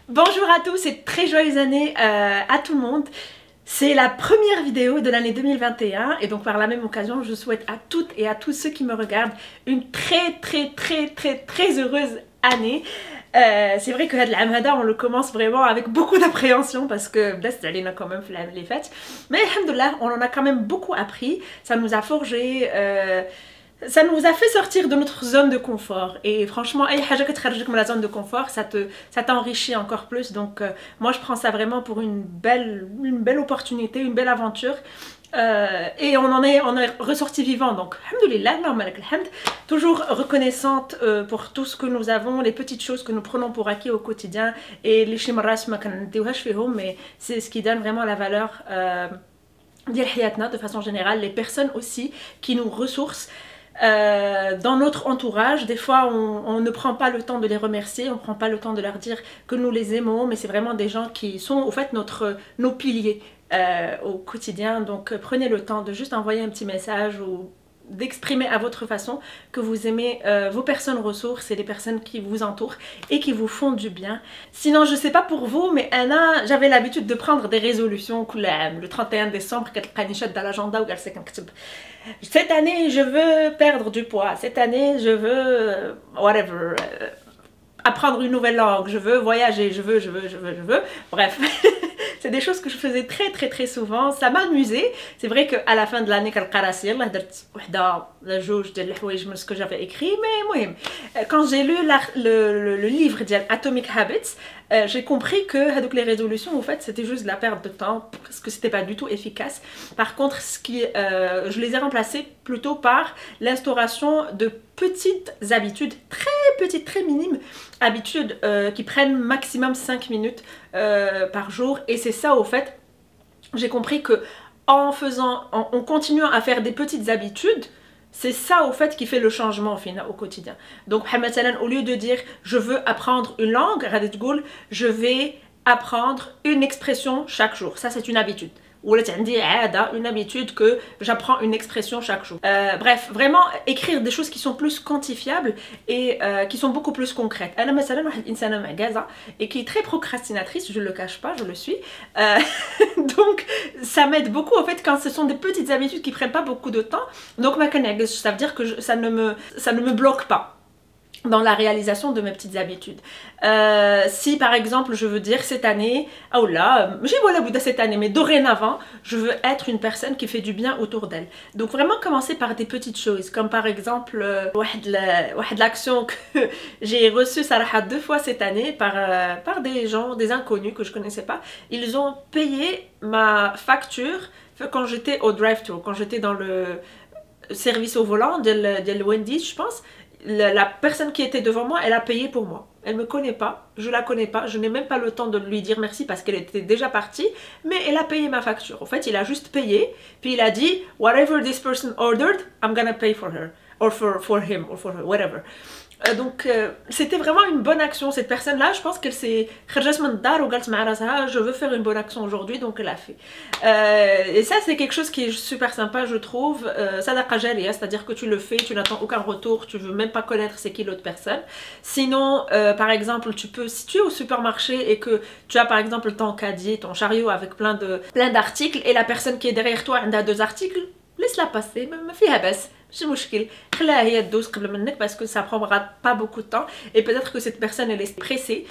Bonjour à tous et très joyeuse année à tout le monde. C'est la première vidéo de l'année 2021 et donc par la même occasion je souhaite à toutes et à tous ceux qui me regardent une très heureuse année. C'est vrai que l'Amada on le commence vraiment avec beaucoup d'appréhension parce que on a quand même fait les fêtes, mais alhamdoulilah on en a quand même beaucoup appris, ça nous a forgé, ça nous a fait sortir de notre zone de confort et franchement la zone de confort ça t'enrichit encore plus. Donc moi je prends ça vraiment pour une belle opportunité, une belle aventure. Et on est ressorti vivant, donc alhamdoulilah, toujours reconnaissante pour tout ce que nous avons, les petites choses que nous prenons pour acquis au quotidien et les chimaras mais c'est ce qui donne vraiment la valeur de façon générale. Les personnes aussi qui nous ressourcent dans notre entourage, des fois on ne prend pas le temps de les remercier, on ne prend pas le temps de leur dire que nous les aimons, mais c'est vraiment des gens qui sont au fait nos piliers au quotidien. Donc prenez le temps de juste envoyer un petit message ou d'exprimer à votre façon que vous aimez vos personnes ressources et les personnes qui vous entourent et qui vous font du bien. Sinon je sais pas pour vous, mais Anna, j'avais l'habitude de prendre des résolutions le 31 décembre dans l'agenda où cette année je veux perdre du poids, cette année je veux whatever, apprendre une nouvelle langue, je veux voyager, je veux, bref. C'est des choses que je faisais très souvent, ça m'amusait. C'est vrai qu'à la fin de l'année, ce que j'avais écrit, mais quand j'ai lu le livre Atomic Habits, j'ai compris que les résolutions, en fait, c'était juste de la perte de temps, parce que c'était pas du tout efficace. Par contre, je les ai remplacées plutôt par l'instauration de petites habitudes, très petites, très minimes, habitudes qui prennent maximum 5 minutes par jour. Et c'est ça, au fait, j'ai compris que en continuant à faire des petites habitudes, c'est ça au fait qui fait le changement au final au quotidien. Donc au lieu de dire je veux apprendre une langue, je vais apprendre une expression chaque jour. Ça c'est une habitude. Ou là une habitude que j'apprends une expression chaque jour. Bref, vraiment écrire des choses qui sont plus quantifiables et qui sont beaucoup plus concrètes. Elle et qui est très procrastinatrice, je ne le cache pas, je le suis. Donc ça m'aide beaucoup en fait quand ce sont des petites habitudes qui prennent pas beaucoup de temps. Donc ça veut dire que ça ne me bloque pas dans la réalisation de mes petites habitudes. Si par exemple je veux dire cette année, oh là, j'ai voilà Bouddha cette année, mais dorénavant je veux être une personne qui fait du bien autour d'elle. Donc vraiment commencer par des petites choses, comme par exemple l'action que j'ai reçue Sarah 2 fois cette année par des gens, des inconnus que je connaissais pas. Ils ont payé ma facture quand j'étais au drive-thru, quand j'étais dans le service au volant de Wendy's, je pense. La personne qui était devant moi, elle a payé pour moi. Elle me connaît pas, je la connais pas, je n'ai même pas le temps de lui dire merci parce qu'elle était déjà partie, mais elle a payé ma facture. En fait, il a juste payé, puis il a dit whatever this person ordered, I'm gonna pay for her, or for him, or for her, whatever. Donc c'était vraiment une bonne action. Cette personne là, je pense qu'elle s'est je veux faire une bonne action aujourd'hui, donc elle a fait. Et ça c'est quelque chose qui est super sympa, je trouve. Sadaqa jariya, c'est-à-dire que tu le fais, tu n'attends aucun retour, tu veux même pas connaître c'est qui l'autre personne. Sinon par exemple tu peux, si tu es au supermarché et que tu as par exemple ton caddie, ton chariot avec plein d'articles et la personne qui est derrière toi a 2 articles, laisse-la passer, ما فيها بس مش مشكل خليها هي تدوس قبل منك parce que ça prendra pas beaucoup de temps et peut-être que cette personne elle est pressée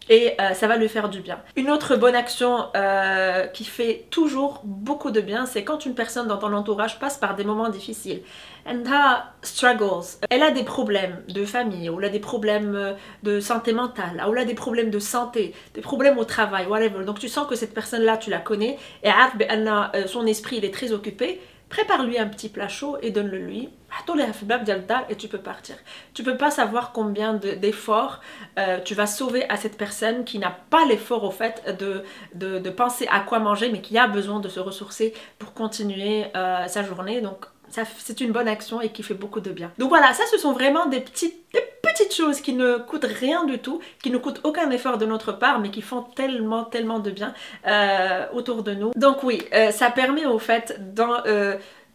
et ça va lui faire du bien. Une autre bonne action qui fait toujours beaucoup de bien, c'est quand une personne dans ton entourage passe par des moments difficiles. And struggles. Elle a des problèmes de famille, ou elle a des problèmes de santé mentale, ou elle a des problèmes de santé, des problèmes au travail, whatever. Donc tu sens que cette personne-là, tu la connais, et son esprit il est très occupé. Prépare-lui un petit plat chaud et donne-le lui. Et tu peux partir. Tu peux pas savoir combien d'efforts tu vas sauver à cette personne qui n'a pas l'effort au fait de penser à quoi manger, mais qui a besoin de se ressourcer pour continuer sa journée. Donc c'est une bonne action et qui fait beaucoup de bien. Donc voilà, ça ce sont vraiment des petites choses qui ne coûtent rien du tout, qui ne coûtent aucun effort de notre part, mais qui font tellement de bien autour de nous. Donc oui, ça permet au fait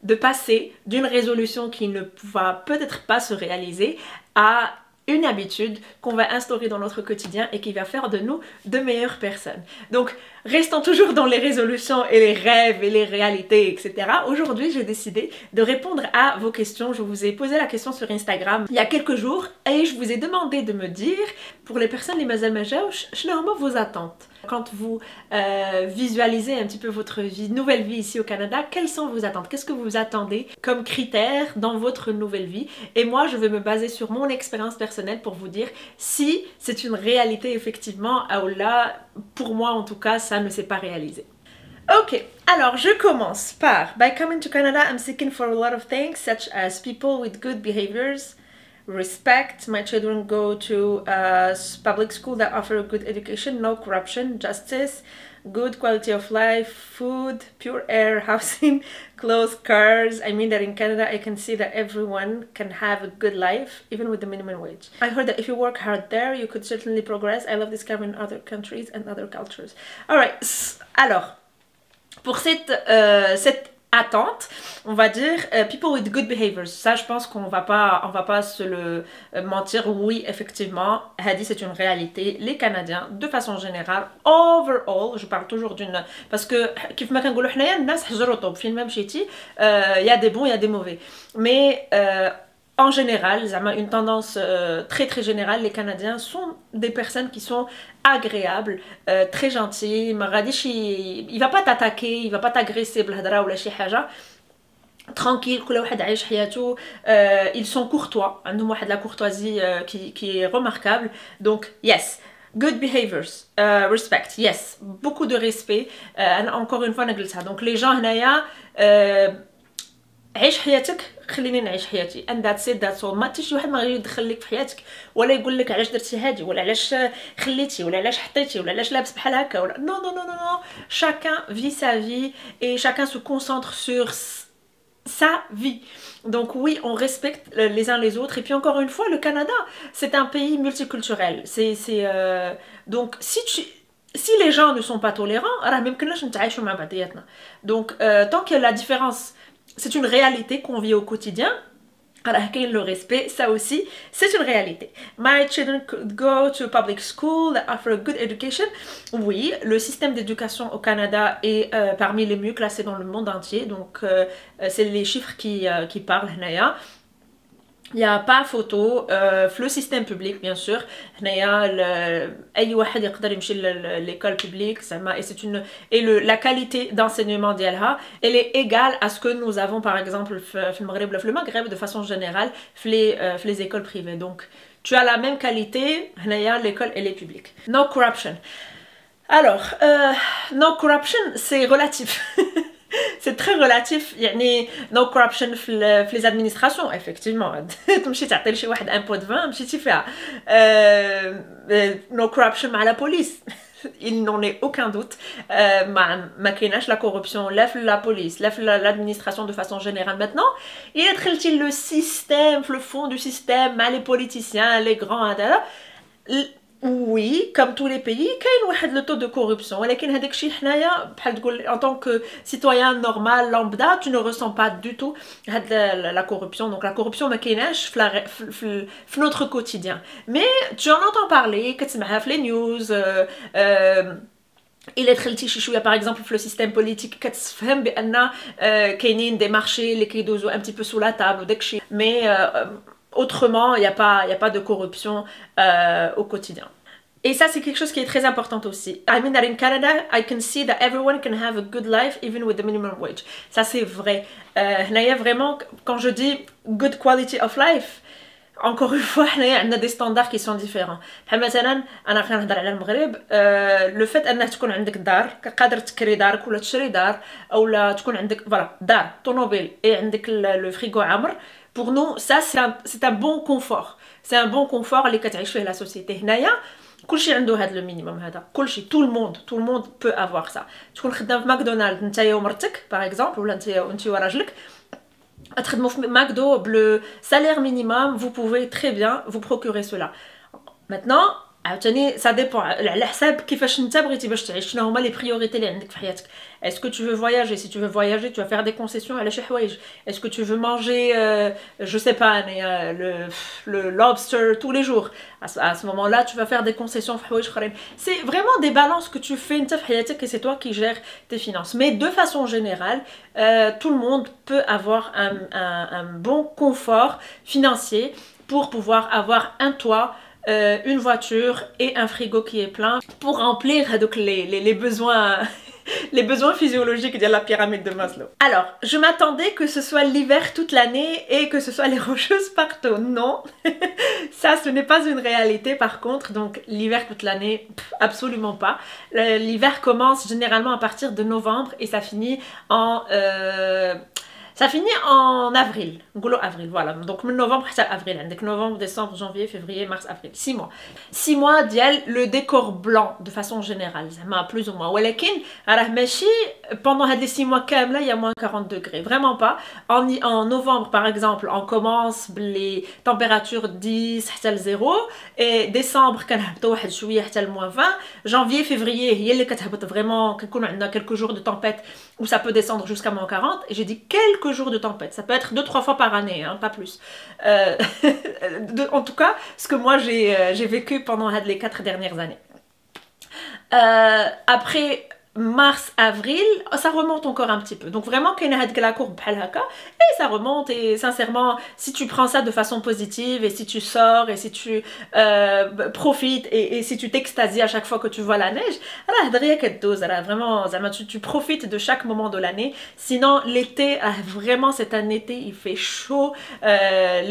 de passer d'une résolution qui ne va peut-être pas se réaliser à une habitude qu'on va instaurer dans notre quotidien et qui va faire de nous de meilleures personnes. Donc, restons toujours dans les résolutions et les rêves et les réalités, etc. Aujourd'hui, j'ai décidé de répondre à vos questions. Je vous ai posé la question sur Instagram il y a quelques jours et je vous ai demandé de me dire, pour les personnes les mazal ma jaouch, شنو vos attentes quand vous visualisez un petit peu votre vie, nouvelle vie ici au Canada, quelles sont vos attentes? Qu'est-ce que vous attendez comme critères dans votre nouvelle vie? Et moi, je vais me baser sur mon expérience personnelle pour vous dire si c'est une réalité effectivement, ou là, pour moi en tout cas, ça ne s'est pas réalisé. Ok, alors je commence par by coming to Canada, I'm seeking for a lot of things such as people with good behaviors, respect. My children go to a public school that offer a good education, no corruption, justice, good quality of life, food, pure air, housing, clothes, cars. I mean that in Canada I can see that everyone can have a good life, even with the minimum wage. I heard that if you work hard there, you could certainly progress. I love discovering other countries and other cultures. Alright, alors, pour cette attente, on va dire people with good behaviors. Ça, je pense qu'on va pas se le mentir. Oui, effectivement, Hadi, c'est une réalité. Les Canadiens, de façon générale, overall, je parle toujours d'une, parce que كيف ما كنقولوا حنايا الناس حجروا طوب فين ما مشيتي, il y a des bons, il y a des mauvais. Mais en général, une tendance très très générale, les Canadiens sont des personnes qui sont agréables, très gentilles. Il va pas t'attaquer, il va pas t'agresser بالهضره ولا شي حاجه. Tranquille, كل واحد عايش حياته. Ils sont courtois, عندهم واحد la courtoisie qui est remarquable. Donc yes, good behaviors, respect, yes, beaucoup de respect. Encore une fois نقلتها. Donc les gens هنايا عيش حياتك خليني نعيش حياتي and that's it, that's all. ما حتى شي واحد ما غادي يدخل لك في حياتك ولا يقول لك علاش درتي هادي ولا علاش خليتي ولا علاش حطيتي ولا علاش لابس بحال هكا ولا non non non non non. Chacun vit sa vie et chacun se concentre sur sa vie. Donc oui, on respecte les uns les autres. Et puis encore une fois, le Canada, c'est un pays multiculturel. Donc si les gens ne sont pas tolérants, donc tant que la différence, c'est une réalité qu'on vit au quotidien, le respect, ça aussi, c'est une réalité. My children could go to a public school that offer a good education. Oui, le système d'éducation au Canada est parmi les mieux classés dans le monde entier. Donc, c'est les chiffres qui parlent. Il n'y a pas photo. Le système public, bien sûr. L'école publique, et la qualité d'enseignement d'Yalha, elle est égale à ce que nous avons par exemple le Maghreb de façon générale, les écoles privées. Donc, tu as la même qualité, l'école elle est publique. No corruption. Alors, no corruption, c'est relatif. C'est très relatif. يعني no corruption في les administrations effectivement. تمشي تعطي لشي واحد un pot de vin مشيتي فيها. No corruption مع la police. Il n'en est aucun doute. ما كايناش la corruption لا في la police لا في l'administration de façon générale. Maintenant, il y a le système, le fond du système, les politiciens, les grands هذا. Oui, comme tous les pays, il y a le taux de corruption. Mais en tant que citoyen normal, lambda, tu ne ressens pas du tout la corruption. Donc la corruption, c'est notre quotidien. Mais tu en entends parler, que tu m'as les news. Il est très شويه par exemple le système politique كتفهم بان كاينين des marchés اللي كيدوزو un petit peu sous la table وداكشي. Mais autrement, il n'y a pas de corruption au quotidien. Et ça, c'est quelque chose qui est très important aussi. I mean that in Canada, I can see that everyone can have a good life even with the minimum wage. Ça, c'est vrai. Vraiment, quand je dis good quality of life, encore une fois, on a des standards qui sont différents. مثلا أنا كنهضر على المغرب, le fait أنك تكون عندك دار, قادر تكري دارك ولا تشري دار, أو لا تكون عندك voilà دار, طوموبيل, et عندك le frigo عامر. Pour nous, ça, c'est un bon confort. C'est un bon confort اللي كتعيش فيه la société. هنايا كلشي عنده هذا المينيموم هذا. كلشي, tout le monde peut avoir ça. تكون خدام في ماكدونالد نتايا ومرتك par exemple, ولا انت وراجلك تخدموا في ماكدو بلو salaire minimum, vous pouvez très bien vous procurer cela. Maintenant, عاوتاني ça dépend على حساب كيفاش انت بغيتي باش تعيش شنو هما لي بريوريتي اللي عندك في حياتك. Est-ce que tu veux voyager? Si tu veux voyager, tu vas faire des concessions على شي حوايج. Est-ce que tu veux manger je sais pas le lobster tous les jours? À ce moment-là, tu vas faire des concessions في حوايج اخرين. C'est vraiment des balances que tu fais انت في حياتك et c'est toi qui gères tes finances. Mais de façon générale, tout le monde peut avoir un bon confort financier pour pouvoir avoir un toit, une voiture et un frigo qui est plein pour remplir donc, les besoins les besoins physiologiques de la pyramide de Maslow. Alors, je m'attendais que ce soit l'hiver toute l'année et que ce soit les rocheuses partout. Non, ça ce n'est pas une réalité par contre, donc l'hiver toute l'année, absolument pas. L'hiver commence généralement à partir de novembre et ça finit en... ça finit en avril, avril, voilà. Donc novembre à avril, donc novembre, décembre, janvier, février, mars, avril, 6 mois. 6 mois dial le décor blanc de façon générale, plus ou moins. ولكن راه ماشي pendant les 6 mois كاملة il y a moins 40 degrés, vraiment pas. En novembre par exemple, on commence les températures 10 حتى ل 0 et décembre كنهبطوا واحد شوية حتى ل moins 20. Janvier, février هي اللي كتهبط vraiment, كنكونوا عندنا quelques jours de tempête où ça peut descendre jusqu'à moins 40 et j'ai dit quelques jours de tempête, ça peut être 2-3 fois par année, hein, pas plus. En tout cas, ce que moi j'ai vécu pendant les 4 dernières années. Après mars, avril, ça remonte encore un petit peu. Donc vraiment, qu'il y a la courbe et ça remonte. Et sincèrement, si tu prends ça de façon positive et si tu sors et si tu profites et si tu t'extasies à chaque fois que tu vois la neige, vraiment, tu profites de chaque moment de l'année. Sinon, l'été, vraiment, c'est un été, il fait chaud.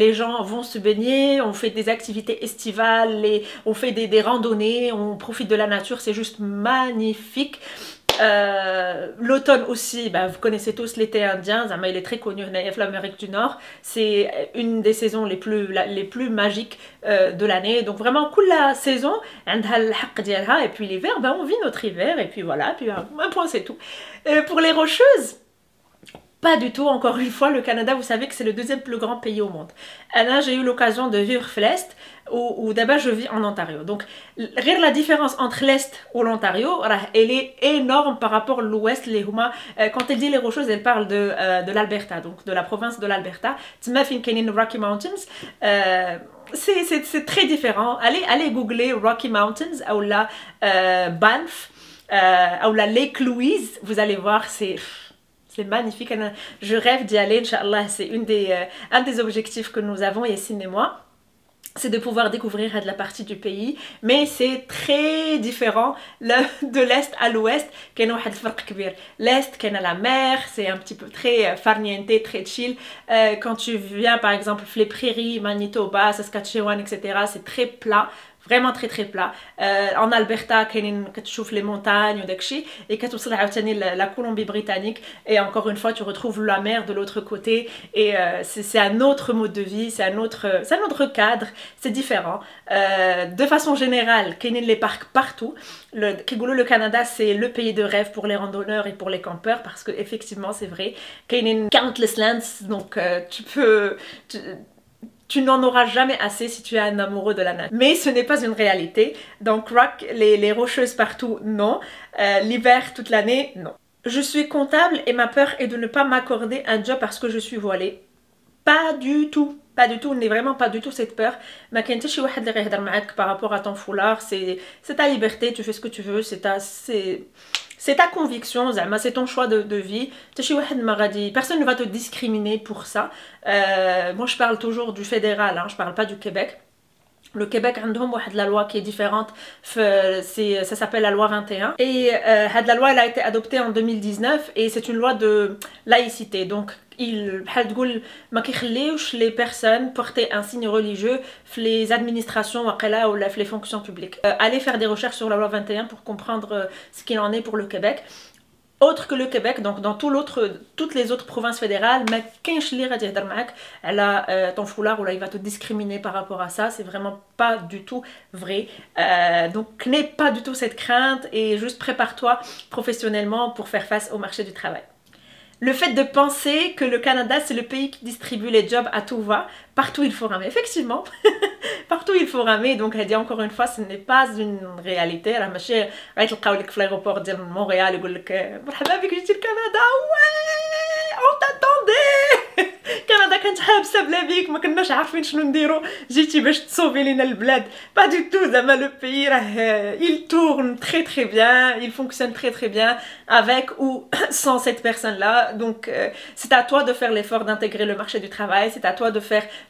Les gens vont se baigner, on fait des activités estivales, on fait des randonnées, on profite de la nature, c'est juste magnifique. L'automne aussi, bah, vous connaissez tous l'été indien, il est très connu en l'Amérique du Nord, c'est une des saisons les plus magiques de l'année, donc vraiment cool la saison, et puis l'hiver, bah, on vit notre hiver, et puis voilà, puis un point c'est tout. Pour les rocheuses, pas du tout, encore une fois, le Canada, vous savez que c'est le deuxième plus grand pays au monde. Là, j'ai eu l'occasion de vivre l'Est, où d'abord je vis en Ontario. Donc, la différence entre l'Est et l'Ontario, elle est énorme par rapport à l'Ouest. Quand elle dit les rocheuses, elle parle de l'Alberta, donc de la province de l'Alberta. Rocky Mountains. C'est très différent. Allez googler Rocky Mountains ou la Banff ou la Lake Louise. Vous allez voir, c'est magnifique, je rêve d'y aller, Inch'Allah, c'est un des objectifs que nous avons, Yassine et moi. C'est de pouvoir découvrir la partie du pays, mais c'est très différent de l'Est à l'Ouest. L'Est, qui a la mer, c'est un petit peu très farniente, très chill. Quand tu viens par exemple les prairies, Manitoba, Saskatchewan, etc., c'est très plat. Vraiment très très plat. En Alberta, tu vois les montagnes et quand tu vas la Colombie-Britannique et encore une fois tu retrouves la mer de l'autre côté et c'est un autre mode de vie, c'est un autre cadre, c'est différent. De façon générale, il y a les parcs partout. Le Canada c'est le pays de rêve pour les randonneurs et pour les campeurs parce que effectivement c'est vrai. Il y a countless lands, donc tu n'en auras jamais assez si tu es un amoureux de la nature. Mais ce n'est pas une réalité. Donc les rocheuses partout, non. L'hiver toute l'année, non. Je suis comptable et ma peur est de ne pas m'accorder un job parce que je suis voilée. Pas du tout. Pas du tout, on n'est vraiment pas du tout cette peur. Ma كاين شي واحد اللي غيهضر معاك par rapport à ton foulard, c'est ta liberté, tu fais ce que tu veux, c'est ta conviction, c'est ton choix de vie. Personne ne va te discriminer pour ça. Moi je parle toujours du fédéral, hein, je parle pas du Québec. Le Québec a la loi qui est différente, ça s'appelle la loi 21 et la loi elle a été adoptée en 2019 et c'est une loi de laïcité, donc les personnes porter un signe religieux les administrations ou les fonctions publiques. Allez faire des recherches sur la loi 21 pour comprendre ce qu'il en est pour le Québec. Autre que le Québec, donc dans toutes les autres provinces fédérales, mais elle a ton foulard ou là il va te discriminer par rapport à ça, c'est vraiment pas du tout vrai. Donc n'aie pas du tout cette crainte et juste prépare-toi professionnellement pour faire face au marché du travail. Le fait de penser que le Canada c'est le pays qui distribue les jobs à tout va, partout il faut ramer. Effectivement, partout il faut ramer. Donc elle dit encore une fois, ce n'est pas une réalité. راه ماشي غيتلقاو لك في l'aéroport ديال مونريال يقول لك مرحبا بك جيتي لكندا. وي اون تاتوندي. كندا كانت حابسه بلا بيك ما كناش عارفين شنو نديرو جيتي باش تصوفي لينا البلاد. با دو تو زعما لو بيي راه il tourne très très bien, il fonctionne très très bien avec ou sans cette personne là. Donc c'est à toi de faire l'effort d'intégrer le marché du travail, c'est à toi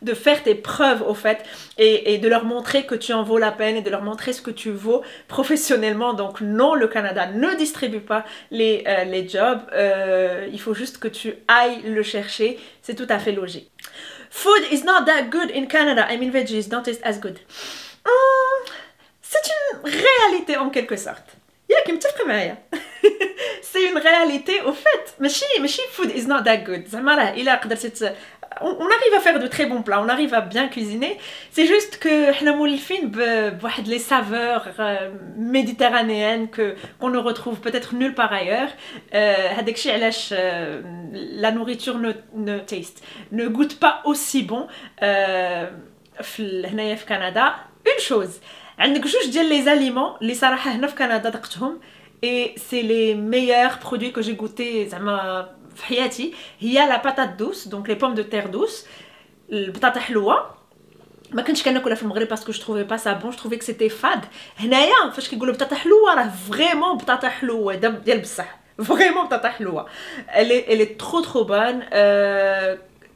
de faire tes preuves au fait et de leur montrer que tu en vaux la peine et de leur montrer ce que tu vaux professionnellement. Donc non, le Canada ne distribue pas les jobs, il faut juste que tu ailles le chercher, c'est tout à fait logique. Food is not that good in Canada. I mean veggies don't taste as good. C'est une réalité en quelque sorte. ياك متفقة معايا. C'est une réalité au fait. ماشي food is not that good. زعما راه إلا قدرتي on arrive à faire de très bons plats, on arrive à bien cuisiner. C'est juste que حنا مولفين بواحد les saveurs méditerranéennes qu'on ne retrouve peut-être nulle part ailleurs. هذاك الشيء علاش la nourriture ne goûte pas aussi bon هنايا في كندا. Une chose, عندك جوج ديال les aliments اللي صراحة هنا في كندا ذقتهم et c'est les meilleurs produits que j'ai goûté زعما في حياتي. هي la patate douce, donc les pommes de terre douces, البطاطا حلوة. ما كنتش كناكلها في المغرب parce que je trouvais pas ça bon, je trouvais que c'était fade. هنايا فاش كيقولوا بطاطا حلوة راه فريمون بطاطا حلوة ديال بصح. فريمون بطاطا حلوة. Elle est trop bonne.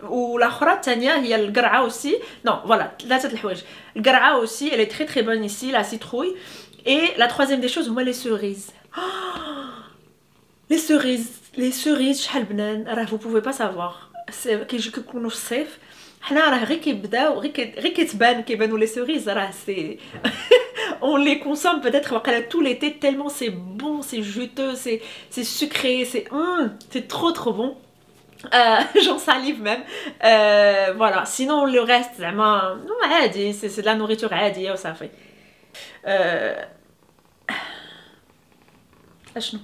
والاخرى الثانيه هي القرعه aussi. Non, voilà, ثلاثه الحوايج. القرعه aussi, elle est très bonne ici, la citrouille. Et la troisième des choses هما les cerises. Les cerises شحال بنان راه vous pouvez pas savoir. كيكونوا في الصيف حنا راه غير كيبداو غير كيبانوا les cerises راه c'est on les consomme peut-être tout l'été tellement c'est bon, c'est juteux, c'est sucré, c'est trop bon. J'en salive même. Voilà, sinon le reste زعما عادي, c'est de la nourriture عادية وصافي. اشنو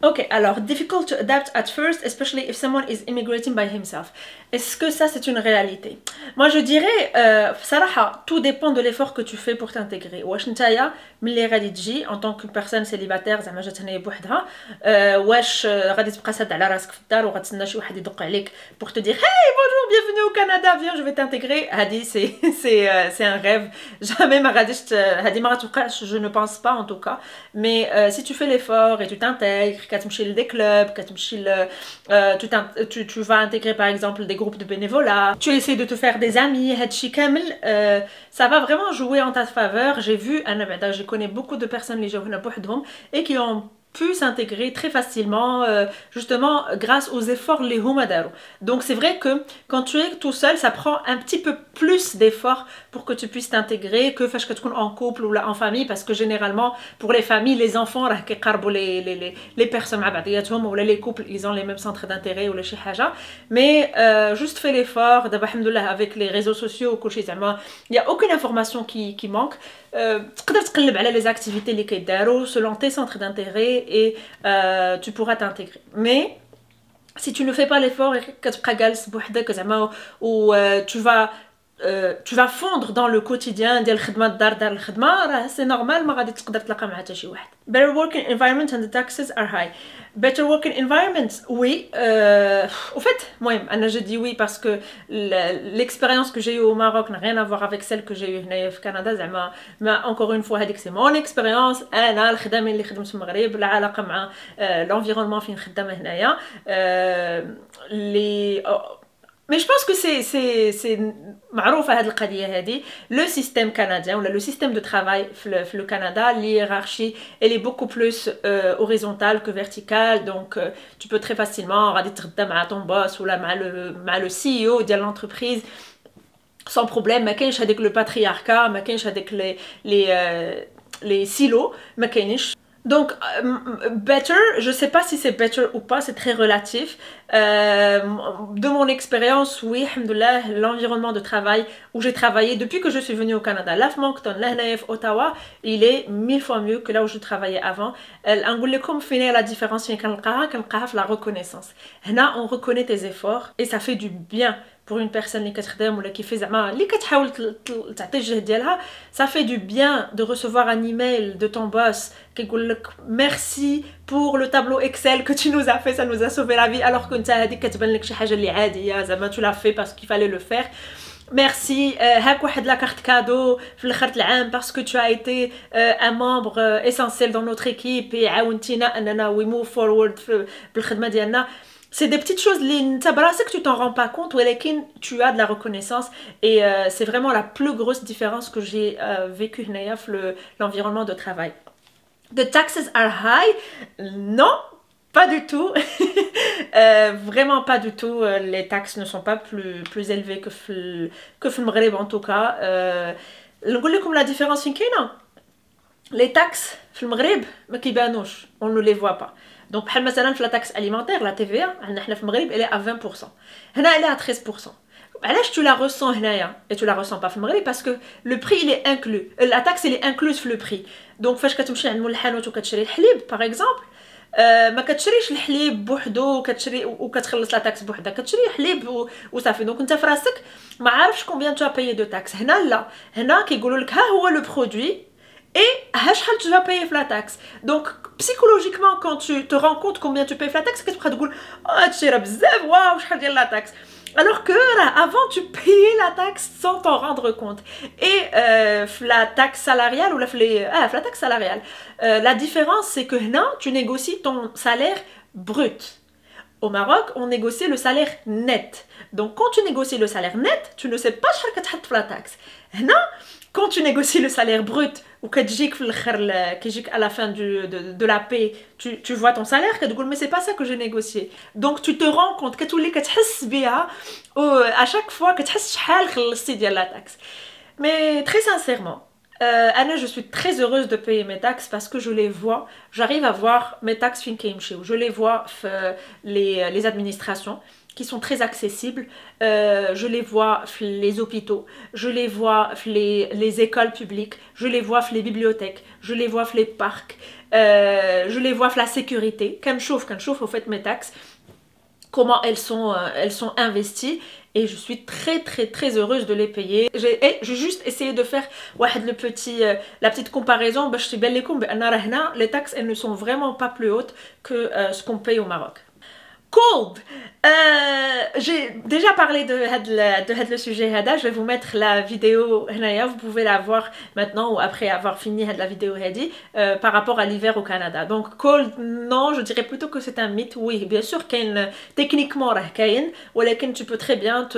Ok, alors difficult to adapt at first, especially if someone is immigrating by himself. Est-ce que ça c'est une réalité? Moi je dirais, صراحة, tout dépend de l'effort que tu fais pour t'intégrer. واش نتايا ملي غادي تجي en tant que personne célibataire زعما جات هنايا بوحدها, واش غادي تبقى ساد على راسك في الدار وغتسنى شي واحد يدق عليك pour te dire hey bonjour bienvenue au Canada viens je vais t'intégrer. هادي c'est un rêve. Jamais ما غاديش هادي ما غتوقعش, je ne pense pas en tout cas. Mais si tu fais l'effort et tu t'intègres, كتمشي des clubs, كتمشي tu vas intégrer par exemple des groupes de bénévolat, tu essaies de te faire des amis, هادشي كامل ça va vraiment jouer en ta faveur. J'ai vu, je connais beaucoup de personnes اللي جاو هنا بوحدهم et qui ont pu s'intégrer très facilement justement grâce aux efforts les huma darou. Donc c'est vrai que quand tu es tout seul ça prend un petit peu plus d'efforts pour que tu puisses t'intégrer que فاش كتكون en couple ou en famille, parce que généralement pour les familles les enfants راه كيقربوا les personnes مع بعضياتهم ولا les couples ils ont les mêmes centres d'intérêt ولا شي حاجه. Mais juste fais l'effort دابا الحمد لله avec les réseaux sociaux وكلشي زعما il y a aucune information qui manque. تقدر تقلب على les activités اللي كيداروا selon tes centres d'intérêt et tu pourras t'intégrer. Mais si tu ne fais pas l'effort et كتبقى جالس بوحدك زعما و tu vas fondre dans le quotidien ديال الخدمه الدار دار الخدمه راه سي نورمال ما غادي تقدر تلاقى مع حتى شي واحد. Better working environment and the taxes are high. Better working environment, oui. Au fait, moi, je dis oui parce que l'expérience que j'ai eue au Maroc n'a rien à voir avec celle que j'ai eue au Canada. Mais encore une fois, c'est mon expérience. أنا الخدمة اللي خدمت في المغرب لا علاقة مع l'environnement فين خدامة هنايا. Mais je pense que c'est معروفة هذه القضية هذه. Le système canadien ou le système de travail في le Canada, l'hiérarchie elle est beaucoup plus horizontale que verticale. Donc tu peux très facilement غادي تغدا مع ton boss ولا مع le CEO ديال l'entreprise sans problème. ما كاينش هذاك le patriarcat, ما كاينش هذاك les silos, ما كاينش. Donc, better, je sais pas si c'est better ou pas, c'est très relatif. De mon expérience, oui, alhamdoulilah, l'environnement de travail où j'ai travaillé depuis que je suis venue au Canada, là, Moncton, là, Ottawa, il est 1000 fois mieux que là où je travaillais avant. نقول لكم فين la différence فين كنلقاها في la reconnaissance. هنا on reconnaît tes efforts et ça fait du bien pour une personne اللي كتخدم ولا كيفاش زعما اللي كتحاول تعطي الجهد ديالها. Ça fait du bien de recevoir un email de ton boss كيقول لك merci pour le tableau Excel que tu nous as fait, ça nous a sauvé la vie, alors que انت هذيك كتبان لك شي حاجه اللي عاديه زعما tu l'as fait parce qu'il fallait le faire. Merci, هاك واحد لا carte cadeau في الاخر العام parce que tu as été un membre essentiel dans notre équipe et عاونتينا اننا we move forward بالخدمه ديالنا. C'est des petites choses que tu t'en rends pas compte, ولكن tu as de la reconnaissance et c'est vraiment la plus grosse différence que j'ai vécu dans l'environnement de travail. The taxes are high? Non, pas du tout. Vraiment pas du tout. Les taxes ne sont pas plus élevées que في المغرب en tout cas. نقول لكم la différence فين كاينه. Les taxes في المغرب ما كيبانوش, on ne les voit pas. Donc بحال مثلا في la taxe alimentaire, la TVA, عندنا حنا في المغرب elle est à 20%. هنا elle est à 13%. علاش tu la ressens هنايا et tu la ressens pas في المغرب parce que le prix il est inclus. La taxe elle est incluse في le prix. Donc فاش كتمشي عند مول الحانوت وكتشري الحليب par exemple, ما كتشريش الحليب بوحدو وكتخلص لا تاكس بوحدها, كتشري حليب وصافي. دونك انت في راسك ما عارفش combien tu as payé de taxes. هنا لا, هنا كيقولوا لك ها هو le produit et شحال tu vas payer la taxe. Donc psychologiquement quand tu te rends compte combien tu payes la taxe كتبقى تقول هادشي راه بزاف, واو شحال ديال la taxe. Alors que avant tu payais la taxe sans t'en rendre compte. Et la taxe salariale ou la taxe salariale, la différence c'est que là tu négocies ton salaire brut. Au Maroc, on négocie le salaire net. Donc quand tu négocies le salaire net, tu ne sais pas شحال كتحط la taxe. Là, quand tu négocies le salaire brut ou كتجيك في الاخر كيجيك à la fin de la paie, tu vois ton salaire كتقول mais c'est pas ça que j'ai négocié. Donc tu te rends compte كتولي كتحس بها à chaque fois كتحس شحال خلصتي ديال la taxe. Mais très sincèrement, Anna, je suis très heureuse de payer mes taxes parce que je les vois, j'arrive à voir mes taxes fin كيمشيو, je les vois les administrations qui sont très accessibles, je les vois les hôpitaux, je les vois les écoles publiques, je les vois les bibliothèques, je les vois les parcs, je les vois la sécurité. Quand je chauffe au fait mes taxes, comment elles sont investies, et je suis très heureuse de les payer. J'ai juste essayé de faire la petite comparaison. Les taxes elles ne sont vraiment pas plus hautes que ce qu'on paye au Maroc. Cold. J'ai déjà parlé de le sujet hada. Je vais vous mettre la vidéo هنايا, vous pouvez la voir maintenant ou après avoir fini la vidéo hadi, par rapport à l'hiver au Canada. Donc cold, non, je dirais plutôt que c'est un mythe. Oui, bien sûr techniquement راه كاين, ولكن tu peux très bien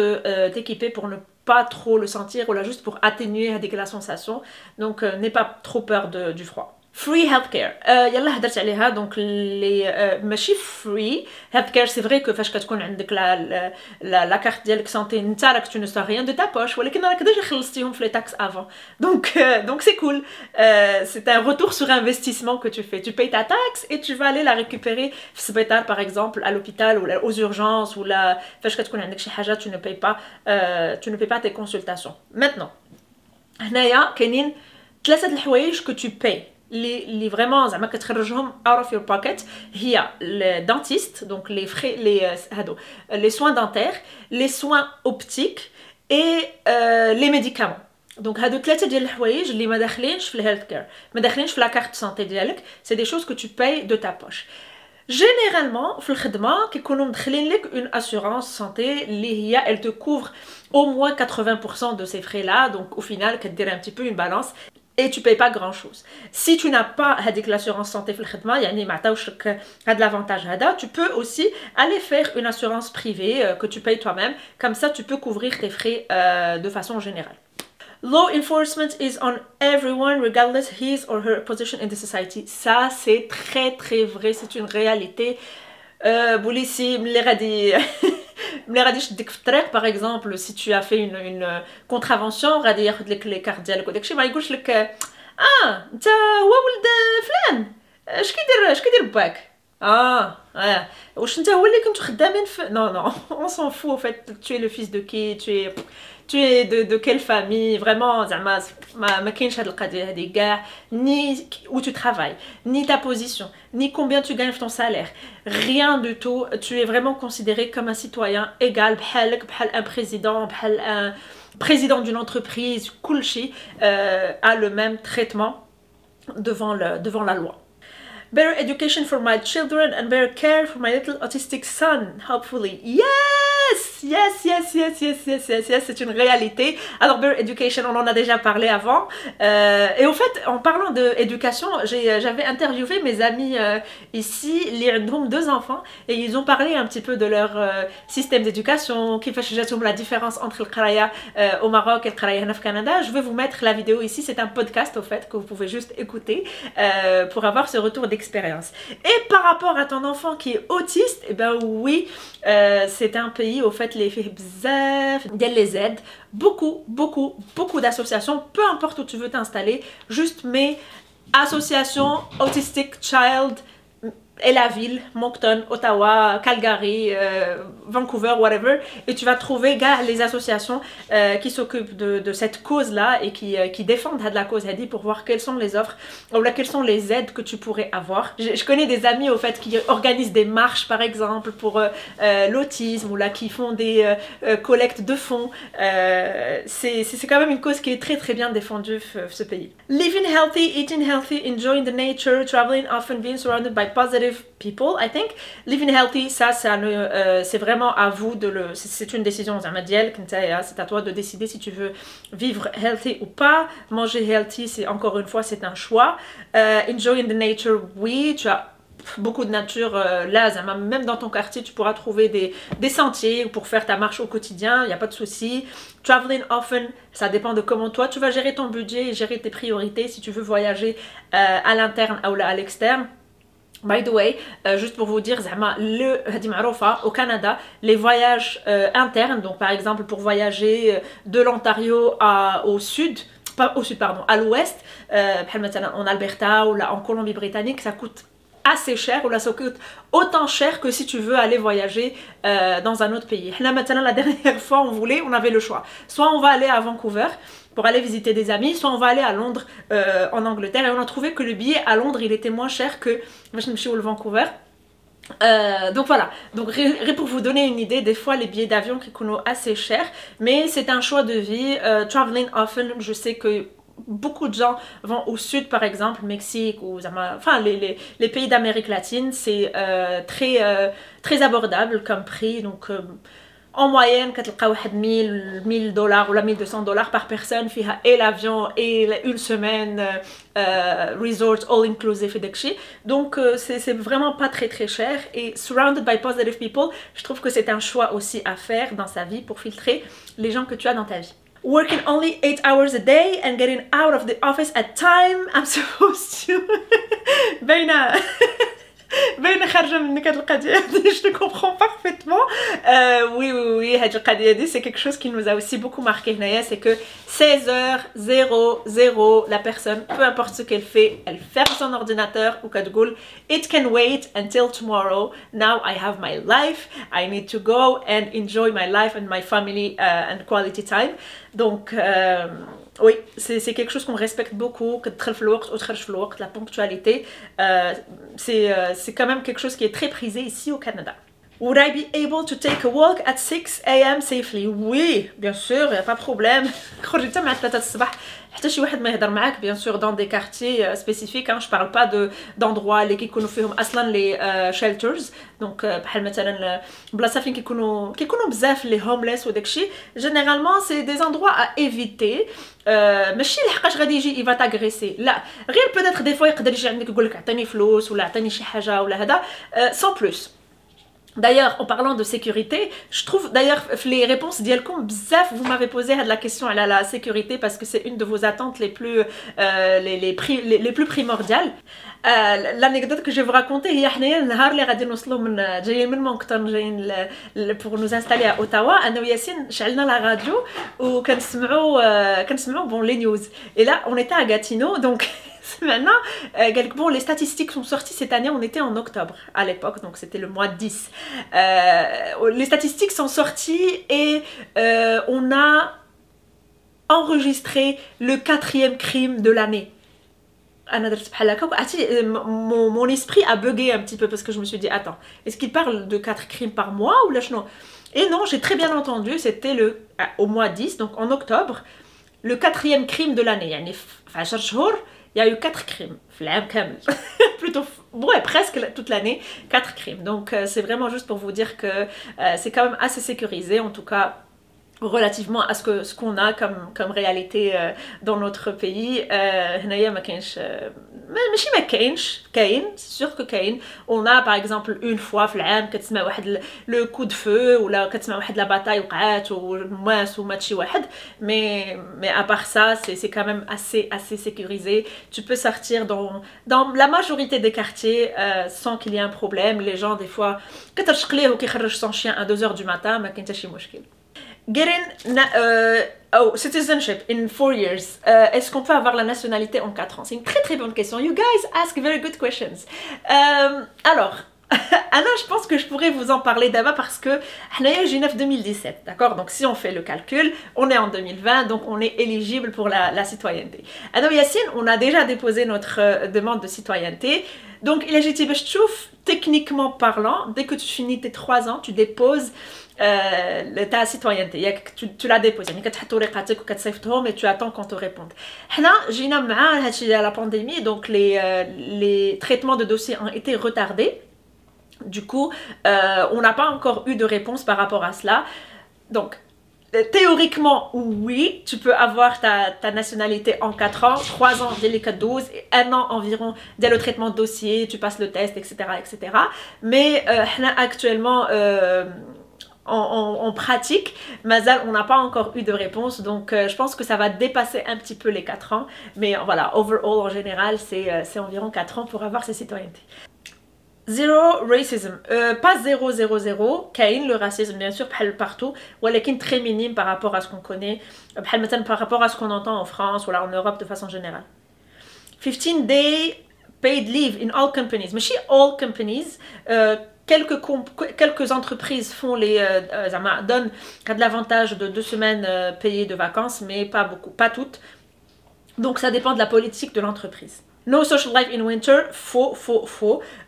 t'équiper pour ne pas trop le sentir ou là juste pour atténuer la sensation. Donc n'aie pas trop peur du froid. Free healthcare. يلا هدرت عليها. دونك لي ماشي free healthcare. C'est vrai que فاش كتكون عندك لا كارت ديالك سانتي انت راك tu ne sais rien de ta poche, ولكن راك ديجا خلصتيهم في les taxes avant. Donc c'est cool. C'est un retour sur investissement que tu fais. Tu payes ta taxe et tu vas aller la récupérer في السبيطار par exemple, à l'hôpital ou aux urgences ou فاش كتكون عندك شي حاجه tu ne payes pas tes consultations. Maintenant هنايا كاينين ثلاثه الحوايج que tu payes les vraiment زعما كتخرجهم out of your pocket. هي le dentiste, donc les frais, les soins dentaires, les soins optiques et les médicaments. Donc هادو ثلاثه ديال الحوايج اللي ما داخلينش في الهيلث كير, ما داخلينش في la carte santé ديالك. C'est des choses que tu payes de ta poche. Généralement في الخدمه كيكونوا مدخلين لك une assurance santé اللي هي elle te couvre au moins 80% de ces frais là. Donc au final كدير un petit peu une balance et tu payes pas grand chose. Si tu n'as pas l'assurance santé في الخدمه, يعني ما عطاوش لك هاد l'avantage هذا, tu peux aussi aller faire une assurance privée que tu payes toi-même. Comme ça tu peux couvrir tes frais de façon générale. Law enforcement is on everyone regardless his or her position in the society. Ça c'est très vrai, c'est une réalité. بوليسي ملي غادي يشدك في الطريق باغ اكزومبل, si tu as fait une contravention غادي ياخذ لك لي كارت ديالك وداكشي, ما يقولش لك انت هو ولد فلان اش كيدير باك واش انت هو اللي كنتو خدامين في non on s'en fout en fait tu es le fils de qui tu es de quelle famille vraiment زعما ما كاينش هاد القضيه هادي كاع ni où tu travailles ni ta position ni combien tu gagnes ton salaire rien du tout tu es vraiment considéré comme un citoyen égal بحالك بحال un président بحال un président d'une entreprise كلشي a le même traitement devant la loi. Better education for my children and better care for my little autistic son, hopefully. Yes, c'est une réalité. Alors, better education, on en a déjà parlé avant. Et au fait, en parlant d'éducation, j'avais interviewé mes amis ici, ils ont 2 enfants, et ils ont parlé un petit peu de leur système d'éducation, la différence entre le Qraya au Maroc et le Qraya au Canada. Je vais vous mettre la vidéo ici, c'est un podcast au fait, que vous pouvez juste écouter pour avoir ce retour d'expérience. Et par rapport à ton enfant qui est autiste, eh ben oui, c'est un pays au fait les filles bzaf les aides beaucoup d'associations, peu importe où tu veux t'installer, juste mets association autistic child et la ville, Moncton, Ottawa, Calgary, Vancouver, whatever, et tu vas trouver les associations qui s'occupent de cette cause-là et qui défendent la cause Hadi pour voir quelles sont les offres ou là, quelles sont les aides que tu pourrais avoir. Je connais des amis au fait qui organisent des marches par exemple pour l'autisme ou là qui font des collectes de fonds. C'est quand même une cause qui est très bien défendue dans ce pays. Living healthy, eating healthy, enjoying the nature, traveling often, being surrounded by positive people, I think. Living healthy, ça c'est vraiment à vous de le... C'est une décision, c'est à toi de décider si tu veux vivre healthy ou pas. Manger healthy, c'est encore une fois, c'est un choix. Enjoying the nature, oui, tu as beaucoup de nature là, même dans ton quartier tu pourras trouver des sentiers pour faire ta marche au quotidien, il n'y a pas de souci. Traveling often, ça dépend de comment toi tu vas gérer ton budget et gérer tes priorités si tu veux voyager à l'interne ou à l'externe. By the way, juste pour vous dire, au Canada, les voyages internes, donc par exemple pour voyager de l'Ontario au sud, pas au sud pardon, à l'ouest, en Alberta ou là en Colombie-Britannique, ça coûte assez cher ou là ça coûte autant cher que si tu veux aller voyager dans un autre pays. Là maintenant la dernière fois on avait le choix, soit on va aller à Vancouver pour aller visiter des amis, soit on va aller à Londres en Angleterre, et on a trouvé que le billet à Londres il était moins cher que Vancouver. Donc voilà, donc pour vous donner une idée, des fois les billets d'avion qui coûtent assez cher, mais c'est un choix de vie. Traveling often, je sais que beaucoup de gens vont au sud par exemple, Mexique ou enfin les pays d'Amérique latine, c'est très abordable comme prix, donc en moyenne كتلقى واحد 1000 دولار ولا 1200 دولار par personne فيها et l'avion et une semaine resort all inclusive et داكشي. Donc c'est vraiment pas très cher, et surrounded by positive people, je trouve que c'est un choix aussi à faire dans sa vie pour filtrer les gens que tu as dans ta vie. Working only 8 hours a day and getting out of the office at time I'm supposed to. باينه خارجه منك هاد القضيه هادي. Je te comprends parfaitement. Oui, هاد القضيه هادي c'est quelque chose qui nous a aussi beaucoup marqué هنايا, c'est que 16h00 la personne, peu importe ce qu'elle fait, elle ferme son ordinateur ou كتقول it can wait until tomorrow, now I have my life, I need to go and enjoy my life and my family and quality time. Donc oui, c'est quelque chose qu'on respecte beaucoup, la ponctualité, c'est quand même quelque chose qui est très prisé ici au Canada. Would I be able to take a walk at 6 a.m. safely? Oui, bien sûr, il n'y a pas de problème. خرجت مع 3 الصباح حتى شي واحد ما يهضر معاك, bien sûr dans des quartiers spécifiques, hein, je parle pas d'endroits اللي كيكونوا فيهم اصلا les shelters, donc بحال مثلا بلاصه فين كيكونوا بزاف les homeless وداكشي. Généralement c'est des endroits à éviter. ماشي لحقاش غادي يجي il va t'agresser, لا, غير peut-être des fois يقدر يجي عندك يقول لك عطيني فلوس ولا عطيني شي حاجه ولا هذا, sans plus. D'ailleurs, en parlant de sécurité, je trouve d'ailleurs les réponses d'Yelkom bzaf, vous m'avez posé la question à la sécurité parce que c'est une de vos attentes les plus primordiales. L'anecdote que je vais vous raconter, هي حنايا النهار اللي غادي نوصلوا جايين من مونكتون, جايين pour nous installer à Ottawa, انا وياسين شعلنا لا راديو وكنسمعوا bon les news, et là on était à Gatineau, donc maintenant, bon, les statistiques sont sorties cette année, on était en octobre à l'époque, donc c'était le mois 10. Les statistiques sont sorties et on a enregistré le 4e crime de l'année. Mon esprit a bugué un petit peu parce que je me suis dit, attends, est-ce qu'il parle de 4 crimes par mois ou là, non? Et non, j'ai très bien entendu, c'était au mois 10, donc en octobre, le 4e crime de l'année. Il y a eu 4 crimes. Plutôt, ouais, presque toute l'année, 4 crimes. Donc c'est vraiment juste pour vous dire que c'est quand même assez sécurisé, en tout cas relativement à ce qu'on a comme réalité dans notre pays. C'est sûr que كاين. On a par exemple une fois في العام كتسمع واحد le coup de feu ولا كتسمع واحد la bataille وقعات وماس ومات شي واحد, mais à part ça c'est quand même assez sécurisé. Tu peux sortir dans la majorité des quartiers sans qu'il y ait un problème. Les gens des fois كترشق ليه وكيخرج son chien à 2h du matin ما كاين حتى شي مشكل. Getting citizenship in 4 years. Est-ce qu'on peut avoir la nationalité en 4 ans? C'est une très bonne question. You guys ask very good questions. Alors, Anna, je pense que je pourrais vous en parler d'abord parce que Hnaïa Genève 2017, d'accord? Donc si on fait le calcul, on est en 2020, donc on est éligible pour la citoyenneté. Anna Yassine, on a déjà déposé notre demande de citoyenneté. Donc il est techniquement parlant, dès que tu finis tes 3 ans, tu déposes ta citoyenneté. Tu la déposes. Et tu attends qu'on te réponde. La pandémie, donc les traitements de dossiers ont été retardés. Du coup, on n'a pas encore eu de réponse par rapport à cela. Donc, théoriquement, oui, tu peux avoir ta nationalité en 4 ans, 3 ans dès les 12 et 1 an environ dès le traitement de dossier, tu passes le test, etc. etc. Mais actuellement, en pratique, Mazal, on n'a pas encore eu de réponse, donc je pense que ça va dépasser un petit peu les 4 ans. Mais voilà, overall, en général, c'est environ 4 ans pour avoir ses citoyennetés. Zero racism, pas 000, Kain, le racisme bien sûr partout, mais très minime par rapport à ce qu'on connaît, par rapport à ce qu'on entend en France ou là en Europe de façon générale. 15-day paid leave in all companies, mais chez all companies, quelques entreprises font donnent de l'avantage de 2 semaines payées de vacances, mais pas beaucoup, pas toutes. Donc ça dépend de la politique de l'entreprise. No social life in winter, faux.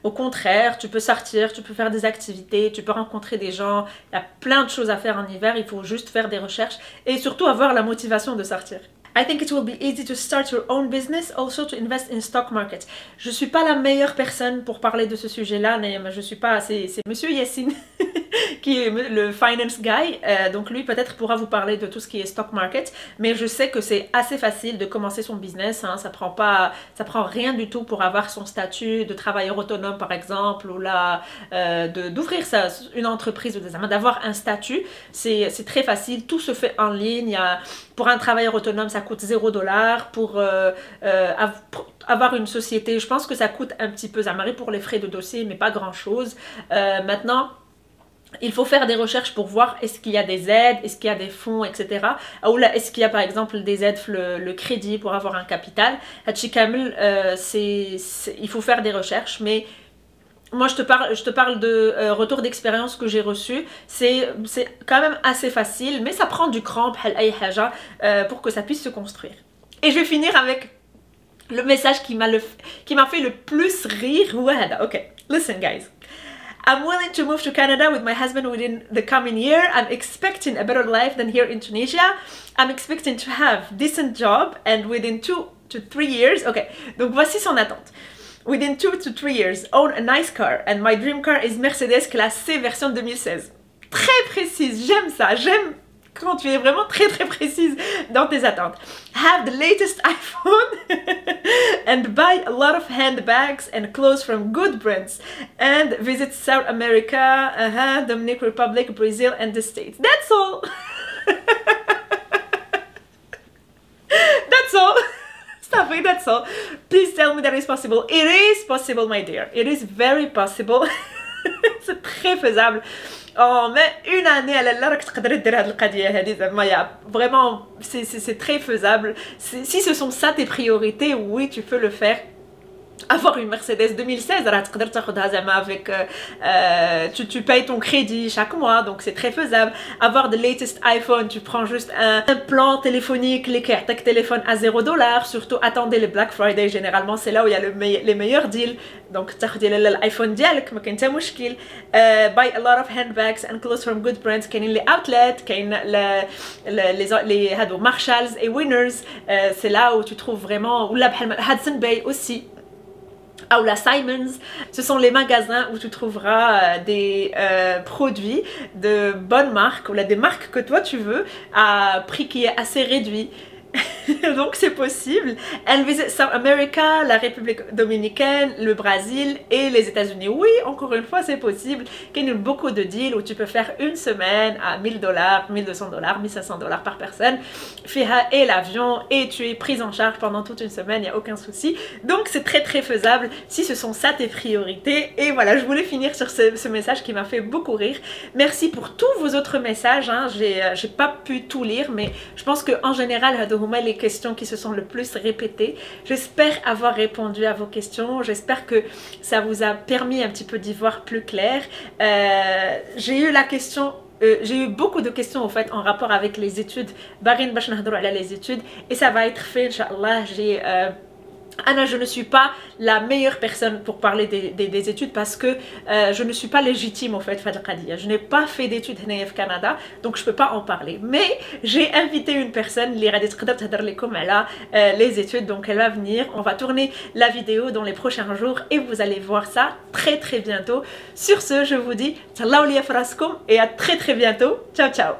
Au contraire, tu peux sortir, tu peux faire des activités, tu peux rencontrer des gens. Il y a plein de choses à faire en hiver, il faut juste faire des recherches et surtout avoir la motivation de sortir. I think it will be easy to start your own business, also to invest in stock market. Je suis pas la meilleure personne pour parler de ce sujet-là, mais je suis pas, c'est Monsieur Yassine qui est le finance guy, donc lui peut-être pourra vous parler de tout ce qui est stock market, mais je sais que c'est assez facile de commencer son business, hein, ça prend rien du tout pour avoir son statut de travailleur autonome par exemple, ou là d'ouvrir une entreprise, d'avoir un statut, c'est très facile, tout se fait en ligne. Pour un travailleur autonome ça coûte $0, pour avoir une société, je pense que ça coûte un petit peu, ça m'arrive pour les frais de dossier, mais pas grand chose. Maintenant, il faut faire des recherches pour voir est-ce qu'il y a des aides, est-ce qu'il y a des fonds, etc. Ou là, est-ce qu'il y a par exemple des aides, le crédit pour avoir un capital. Il faut faire des recherches, mais moi je te parle de retour d'expérience que j'ai reçu. C'est quand même assez facile, mais ça prend du cran pour que ça puisse se construire. Et je vais finir avec le message qui m'a fait le plus rire. Ok, listen guys. I'm willing to move to Canada with my husband within the coming year. I'm expecting a better life than here in Tunisia. I'm expecting to have decent job and within 2 to 3 years. Ok, donc voici son attente. Within 2 to 3 years, own a nice car and my dream car is Mercedes classe C version 2016. Très précise, j'aime ça, j'aime quand tu es vraiment très précise dans tes attentes. Have the latest iPhone and buy a lot of handbags and clothes from good brands and visit South America, Dominican Republic, Brazil and the States. That's all. That's all. That's all. Please tell me that it's possible. It is possible, my dear. It is very possible. c'est très faisable. Oh, mais une année à la راك تقدر دير هاد القضيه هذه زعما يا vraiment c'est très faisable. Si ce sont ça tes priorités, oui tu peux le faire. Avoir une Mercedes 2016, avec, tu payes ton crédit chaque mois, donc c'est très faisable. Avoir the latest iPhone, tu prends juste un plan téléphonique, les téléphone à $0, surtout attendez les Black Friday, généralement c'est là où il y a les meilleurs deals. Donc l'iPhone ديالك ما كاين حتى مشكل. Buy a lot of handbags and clothes from good brands. كاين les outlets, كاين les Marshalls et Winners, c'est là où tu trouves vraiment, ou la Hudson Bay aussi, ou la Simons, ce sont les magasins où tu trouveras des produits de bonnes marques, ou là, des marques que toi tu veux, à prix qui est assez réduit. Donc c'est possible. Elle visite South America, la République Dominicaine, le Brésil et les États-Unis. Oui, encore une fois, c'est possible. Il y a beaucoup de deals où tu peux faire une semaine à $1000, $1200, $1500 par personne. Et l'avion, et tu es prise en charge pendant toute une semaine, il n'y a aucun souci. Donc c'est très très faisable si ce sont ça tes priorités. Et voilà, je voulais finir sur ce message qui m'a fait beaucoup rire. Merci pour tous vos autres messages. Hein. J'ai pas pu tout lire, mais je pense qu'en général, les questions qui se sont le plus répétées. J'espère avoir répondu à vos questions. J'espère que ça vous a permis un petit peu d'y voir plus clair. J'ai eu la question... j'ai eu beaucoup de questions au fait en rapport avec les études. Barin bash nahdrou ala les études. Et ça va être fait, Inch'Allah. Anna, je ne suis pas la meilleure personne pour parler des études parce que je ne suis pas légitime au fait. Je n'ai pas fait d'études au Canada, donc je ne peux pas en parler. Mais j'ai invité une personne, les études, donc elle va venir. On va tourner la vidéo dans les prochains jours et vous allez voir ça très très bientôt. Sur ce, je vous dis, et à très très bientôt. Ciao ciao.